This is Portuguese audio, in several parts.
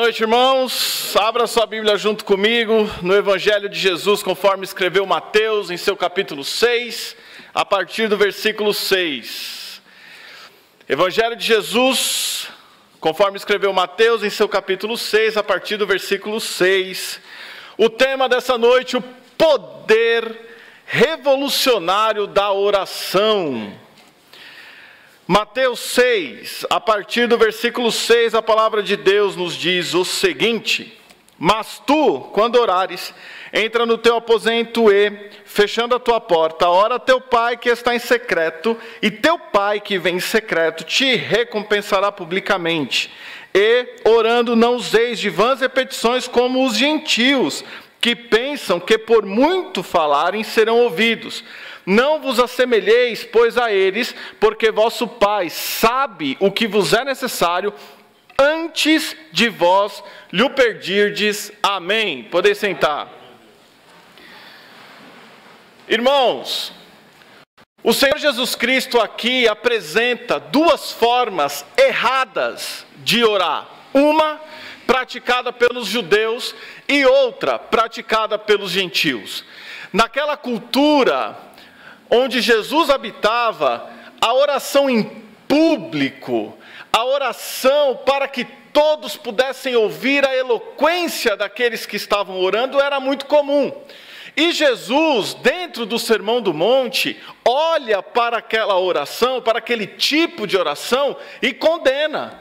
Boa noite, irmãos. Abra sua Bíblia junto comigo no Evangelho de Jesus, conforme escreveu Mateus, em seu capítulo 6, a partir do versículo 6. Evangelho de Jesus, conforme escreveu Mateus, em seu capítulo 6, a partir do versículo 6. O tema dessa noite, o poder revolucionário da oração. Mateus 6, a partir do versículo 6, a palavra de Deus nos diz o seguinte: Mas tu, quando orares, entra no teu aposento e, fechando a tua porta, ora a teu pai que está em secreto, e teu pai que vem em secreto te recompensará publicamente. E, orando, não useis de vãs repetições como os gentios, que pensam que por muito falarem serão ouvidos. Não vos assemelheis, pois, a eles, porque vosso Pai sabe o que vos é necessário, antes de vós lhe pedirdes. Amém. Podem sentar. Irmãos, o Senhor Jesus Cristo aqui apresenta duas formas erradas de orar. Uma praticada pelos judeus e outra praticada pelos gentios. Naquela cultura onde Jesus habitava, a oração em público, a oração para que todos pudessem ouvir a eloquência daqueles que estavam orando, era muito comum. E Jesus, dentro do Sermão do Monte, olha para aquela oração, para aquele tipo de oração e condena.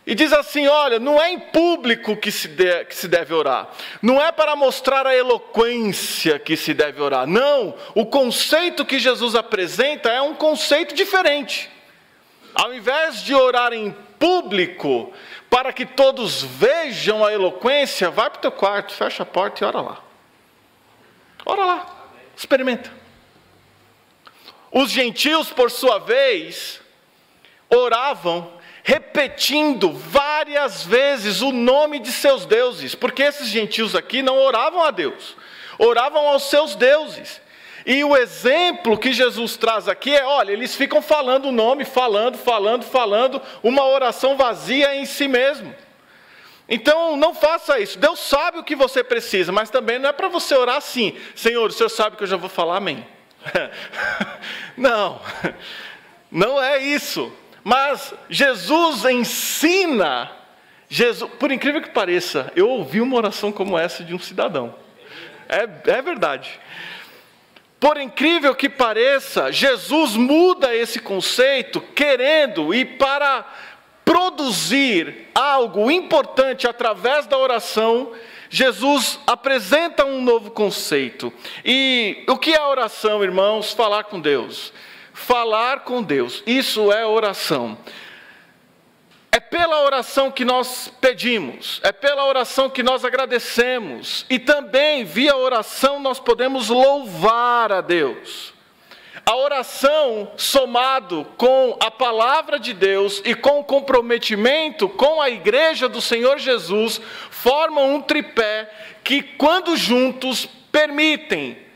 E diz assim: olha, não é em público que se deve orar. Não é para mostrar a eloquência que se deve orar. Não, o conceito que Jesus apresenta é um conceito diferente. Ao invés de orar em público, para que todos vejam a eloquência, vai para o teu quarto, fecha a porta e ora lá. Ora lá, experimenta. Os gentios, por sua vez, oravam repetindo várias vezes o nome de seus deuses, porque esses gentios aqui não oravam a Deus, oravam aos seus deuses. E o exemplo que Jesus traz aqui é, olha, eles ficam falando o nome, falando, uma oração vazia em si mesmo. Então não faça isso. Deus sabe o que você precisa, mas também não é para você orar assim: Senhor, o Senhor sabe que eu já vou falar amém. Não é isso. Mas Jesus ensina, por incrível que pareça, eu ouvi uma oração como essa de um cidadão. É verdade. Por incrível que pareça, Jesus muda esse conceito, querendo e para produzir algo importante através da oração. Jesus apresenta um novo conceito. E o que é a oração, irmãos? Falar com Deus. Falar com Deus, isso é oração. É pela oração que nós pedimos, é pela oração que nós agradecemos, e também via oração nós podemos louvar a Deus. A oração, somado com a palavra de Deus e com o comprometimento com a igreja do Senhor Jesus, formam um tripé que, quando juntos, permitem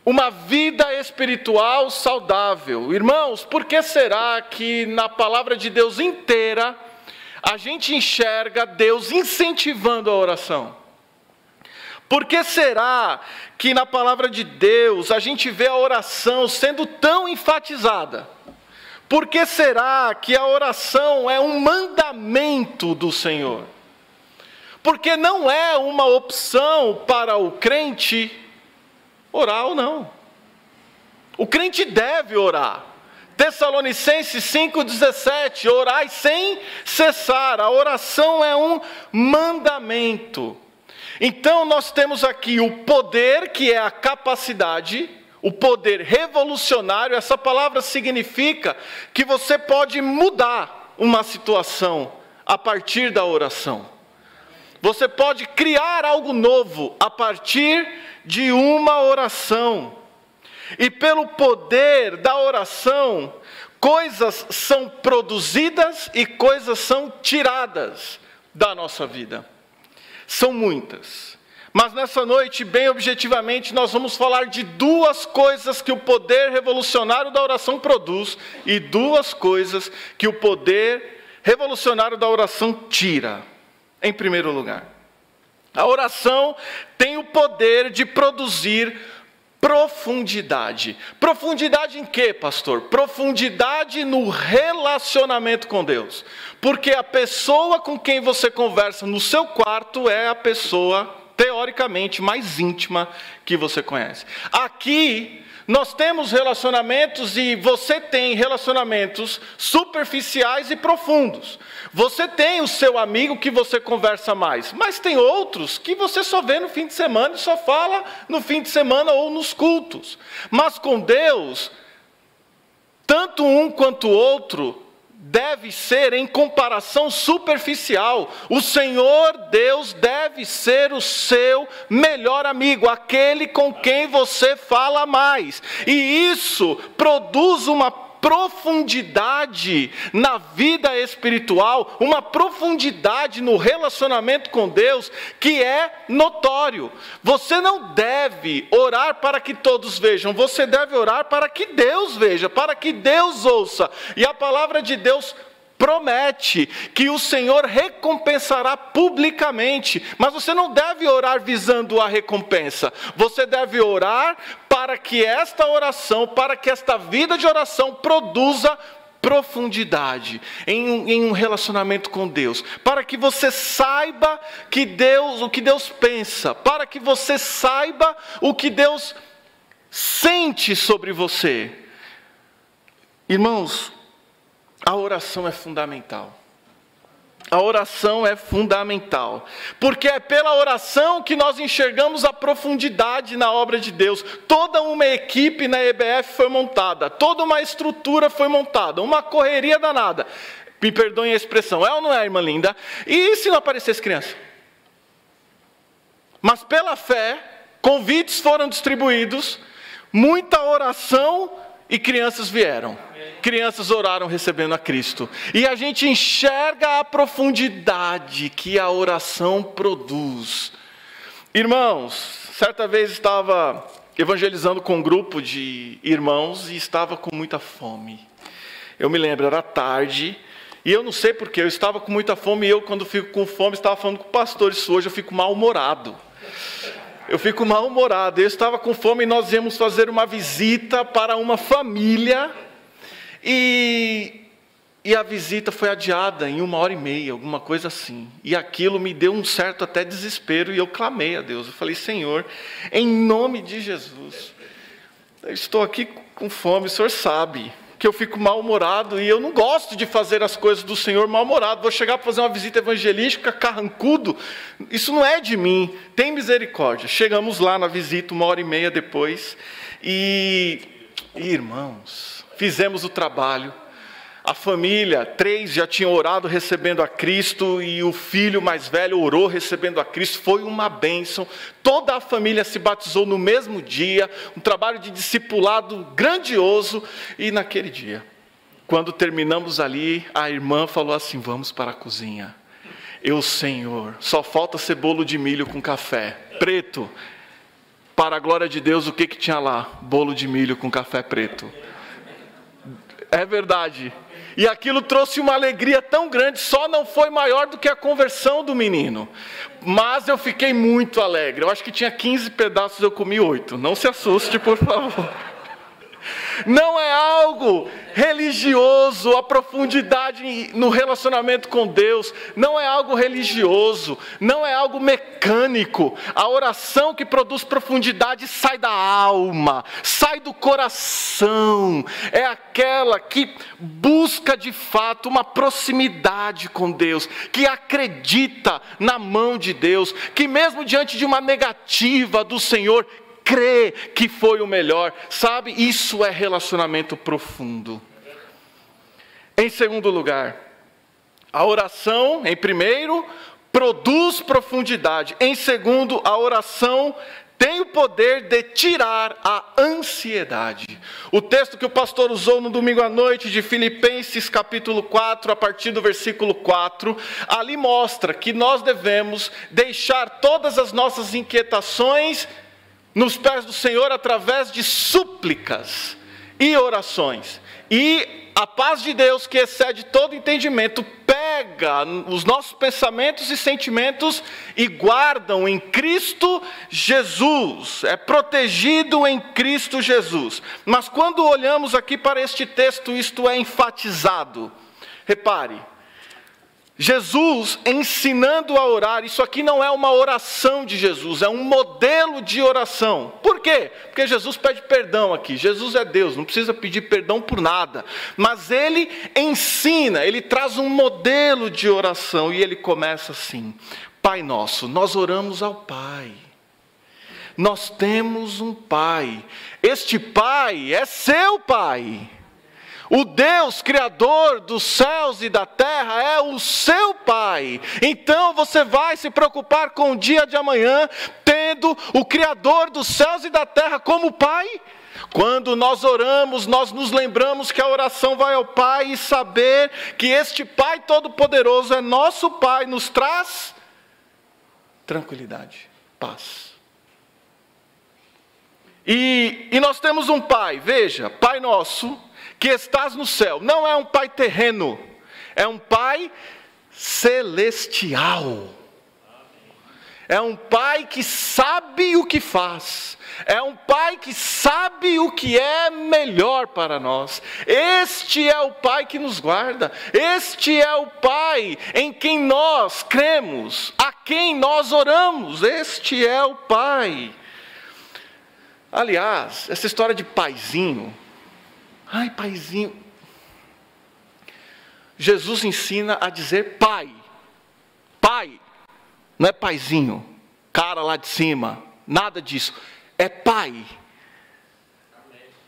uma vida espiritual saudável. Irmãos, por que será que na palavra de Deus inteira a gente enxerga Deus incentivando a oração? Por que será que na palavra de Deus a gente vê a oração sendo tão enfatizada? Por que será que a oração é um mandamento do Senhor? Porque não é uma opção para o crente orar ou não. O crente deve orar. Tessalonicenses 5,17, orai sem cessar. A oração é um mandamento. Então nós temos aqui o poder, que é a capacidade, o poder revolucionário. Essa palavra significa que você pode mudar uma situação a partir da oração. Você pode criar algo novo a partir de uma oração. E pelo poder da oração, coisas são produzidas e coisas são tiradas da nossa vida. São muitas. Mas nessa noite, bem objetivamente, nós vamos falar de duas coisas que o poder revolucionário da oração produz e duas coisas que o poder revolucionário da oração tira. Em primeiro lugar, a oração tem o poder de produzir profundidade. Profundidade em quê, pastor? Profundidade no relacionamento com Deus. Porque a pessoa com quem você conversa no seu quarto é a pessoa, teoricamente, mais íntima que você conhece. Aqui, nós temos relacionamentos e você tem relacionamentos superficiais e profundos. Você tem o seu amigo que você conversa mais, mas tem outros que você só vê no fim de semana e só fala no fim de semana ou nos cultos. Mas com Deus, tanto um quanto o outro deve ser em comparação superficial. O Senhor Deus deve ser o seu melhor amigo, aquele com quem você fala mais. E isso produz uma profundidade na vida espiritual, uma profundidade no relacionamento com Deus que é notório. Você não deve orar para que todos vejam, você deve orar para que Deus veja, para que Deus ouça. E a palavra de Deus promete que o Senhor recompensará publicamente, mas você não deve orar visando a recompensa, você deve orar para que esta oração, para que esta vida de oração produza profundidade em um relacionamento com Deus, para que você saiba o que Deus pensa, para que você saiba o que Deus sente sobre você. Irmãos, a oração é fundamental. A oração é fundamental, porque é pela oração que nós enxergamos a profundidade na obra de Deus. Toda uma equipe na EBF foi montada, toda uma estrutura foi montada, uma correria danada. Me perdoem a expressão, é ou não é, irmã linda? E se não aparecesse criança? Mas pela fé, convites foram distribuídos, muita oração e crianças vieram. Crianças oraram recebendo a Cristo. E a gente enxerga a profundidade que a oração produz. Irmãos, certa vez estava evangelizando com um grupo de irmãos e estava com muita fome. Eu me lembro, era tarde, e eu não sei porquê, eu estava com muita fome e eu, quando fico com fome, estava falando com o pastor, isso hoje eu fico mal-humorado. Eu estava com fome e nós íamos fazer uma visita para uma família e a visita foi adiada em 1h30, alguma coisa assim. E aquilo me deu um certo até desespero e eu clamei a Deus. Eu falei, Senhor, em nome de Jesus, eu estou aqui com fome, o Senhor sabe que eu fico mal-humorado e eu não gosto de fazer as coisas do Senhor mal-humorado. Vou chegar para fazer uma visita evangelística carrancudo, isso não é de mim, tem misericórdia. Chegamos lá na visita 1h30 depois e irmãos, fizemos o trabalho. A família, 3 já tinham orado recebendo a Cristo e o filho mais velho orou recebendo a Cristo. Foi uma bênção. Toda a família se batizou no mesmo dia. Um trabalho de discipulado grandioso. E naquele dia, quando terminamos ali, a irmã falou assim, vamos para a cozinha. Senhor, só falta ser bolo de milho com café preto. Para a glória de Deus, o que tinha lá? Bolo de milho com café preto. É verdade. E aquilo trouxe uma alegria tão grande, só não foi maior do que a conversão do menino. Mas eu fiquei muito alegre. Eu acho que tinha 15 pedaços, eu comi 8. Não se assuste, por favor. Não é algo religioso, a profundidade no relacionamento com Deus, não é algo religioso, não é algo mecânico. A oração que produz profundidade sai da alma, sai do coração, é aquela que busca de fato uma proximidade com Deus, que acredita na mão de Deus, que mesmo diante de uma negativa do Senhor, crê que foi o melhor, sabe? Isso é relacionamento profundo. Em segundo lugar, a oração, em primeiro, produz profundidade. Em segundo, a oração tem o poder de tirar a ansiedade. O texto que o pastor usou no domingo à noite, de Filipenses capítulo 4, a partir do versículo 4, ali mostra que nós devemos deixar todas as nossas inquietações nos pés do Senhor através de súplicas e orações. E a paz de Deus, que excede todo entendimento, pega os nossos pensamentos e sentimentos e guardam em Cristo Jesus. É protegido em Cristo Jesus. Mas quando olhamos aqui para este texto, isto é enfatizado. Repare, Jesus ensinando a orar, isso aqui não é uma oração de Jesus, é um modelo de oração. Por quê? Porque Jesus pede perdão aqui. Jesus é Deus, não precisa pedir perdão por nada. Mas ele ensina, ele traz um modelo de oração e ele começa assim: Pai nosso, nós oramos ao Pai. Nós temos um Pai. Este Pai é seu Pai. O Deus Criador dos céus e da terra é o seu Pai. Então você vai se preocupar com o dia de amanhã, tendo o Criador dos céus e da terra como Pai? Quando nós oramos, nós nos lembramos que a oração vai ao Pai, e saber que este Pai Todo-Poderoso é nosso Pai, nos traz tranquilidade, paz. E nós temos um Pai, veja, Pai nosso, que estás no céu. Não é um Pai terreno, é um Pai celestial. É um Pai que sabe o que faz. É um Pai que sabe o que é melhor para nós. Este é o Pai que nos guarda. Este é o Pai em quem nós cremos, a quem nós oramos. Este é o Pai. Aliás, essa história de paizinho, ai, paizinho. Jesus ensina a dizer Pai. Pai. Não é paizinho, cara lá de cima. Nada disso. É Pai.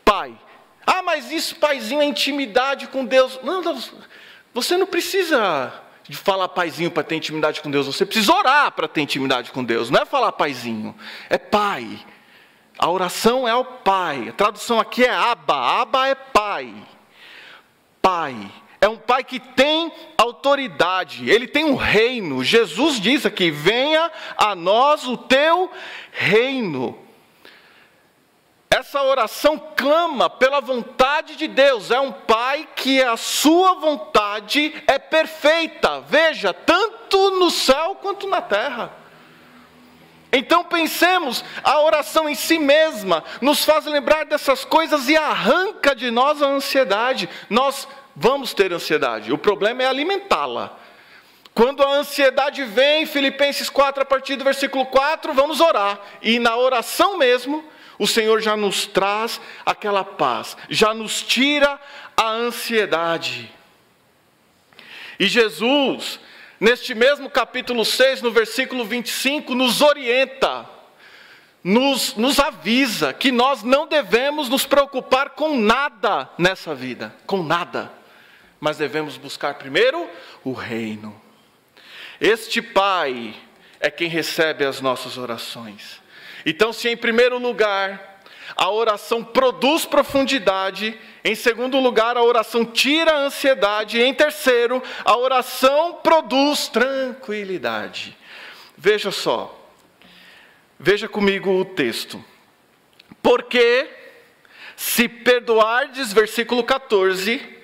Pai. Ah, mas isso, paizinho, é intimidade com Deus. Não, você não precisa de falar paizinho para ter intimidade com Deus. Você precisa orar para ter intimidade com Deus. Não é falar paizinho. É Pai. A oração é ao Pai. A tradução aqui é Abba. Abba é Pai. Pai. É um Pai que tem autoridade. Ele tem um reino. Jesus diz aqui: venha a nós o teu reino. Essa oração clama pela vontade de Deus. É um Pai que a sua vontade é perfeita. Veja, tanto no céu quanto na terra. Então pensemos, a oração em si mesma nos faz lembrar dessas coisas e arranca de nós a ansiedade. Nós vamos ter ansiedade, o problema é alimentá-la. Quando a ansiedade vem, Filipenses 4, a partir do versículo 4, vamos orar. E na oração mesmo, o Senhor já nos traz aquela paz, já nos tira a ansiedade. E Jesus, neste mesmo capítulo 6, no versículo 25, nos orienta, nos avisa que nós não devemos nos preocupar com nada nessa vida, com nada, mas devemos buscar primeiro o reino. Este Pai é quem recebe as nossas orações. Então, se em primeiro lugar a oração produz profundidade, em segundo lugar a oração tira a ansiedade, e em terceiro a oração produz tranquilidade. Veja só, veja comigo o texto. Porque se perdoardes, versículo 14,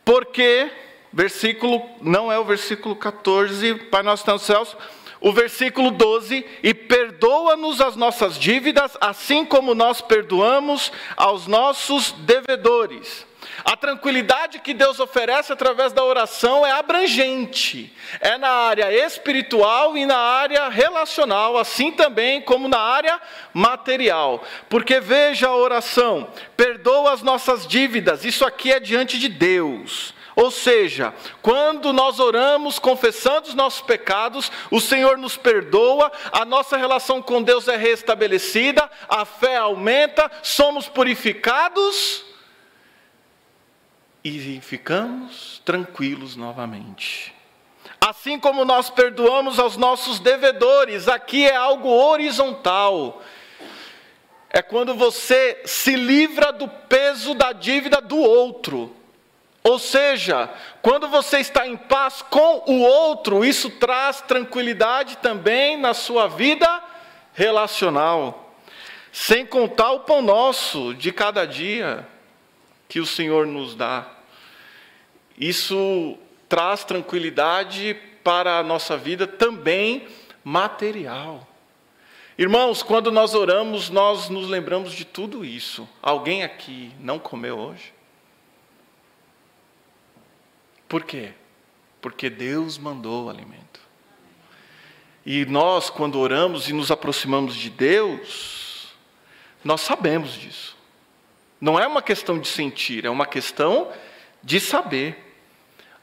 porque, versículo, não é o versículo 14, Pai nosso que está nos céus, o versículo 12, e perdoa-nos as nossas dívidas, assim como nós perdoamos aos nossos devedores. A tranquilidade que Deus oferece através da oração é abrangente. É na área espiritual e na área relacional, assim também como na área material. Porque veja a oração, perdoa as nossas dívidas, isso aqui é diante de Deus. Ou seja, quando nós oramos confessando os nossos pecados, o Senhor nos perdoa, a nossa relação com Deus é restabelecida, a fé aumenta, somos purificados e ficamos tranquilos novamente. Assim como nós perdoamos aos nossos devedores, aqui é algo horizontal. É quando você se livra do peso da dívida do outro. Ou seja, quando você está em paz com o outro, isso traz tranquilidade também na sua vida relacional. Sem contar o pão nosso de cada dia que o Senhor nos dá. Isso traz tranquilidade para a nossa vida também material. Irmãos, quando nós oramos, nós nos lembramos de tudo isso. Alguém aqui não comeu hoje? Por quê? Porque Deus mandou o alimento. E nós, quando oramos e nos aproximamos de Deus, nós sabemos disso. Não é uma questão de sentir, é uma questão de saber.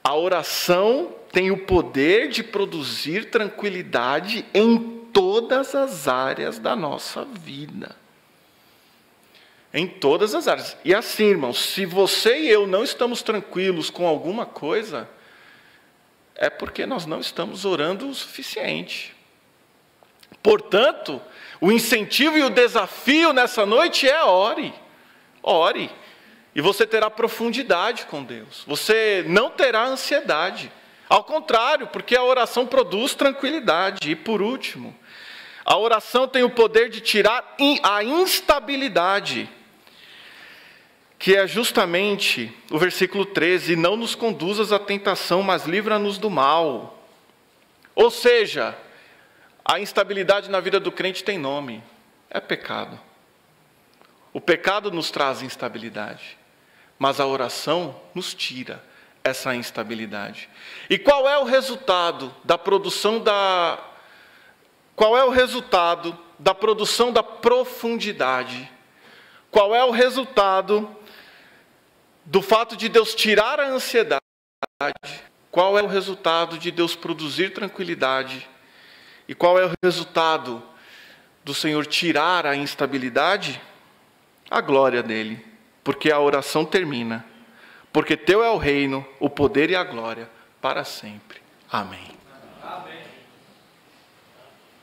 A oração tem o poder de produzir tranquilidade em todas as áreas da nossa vida. Em todas as áreas. E assim, irmãos, se você e eu não estamos tranquilos com alguma coisa, é porque nós não estamos orando o suficiente. Portanto, o incentivo e o desafio nessa noite é ore. Ore. E você terá profundidade com Deus. Você não terá ansiedade. Ao contrário, porque a oração produz tranquilidade. E por último, a oração tem o poder de tirar a instabilidade, que é justamente o versículo 13: não nos conduzas à tentação, mas livra-nos do mal. Ou seja, a instabilidade na vida do crente tem nome, é pecado. O pecado nos traz instabilidade, mas a oração nos tira essa instabilidade. E qual é o resultado da produção da... Qual é o resultado da produção da profundidade? Qual é o resultado do fato de Deus tirar a ansiedade? Qual é o resultado de Deus produzir tranquilidade? E qual é o resultado do Senhor tirar a instabilidade? A glória dele, porque a oração termina. Porque teu é o reino, o poder e a glória para sempre. Amém. Amém.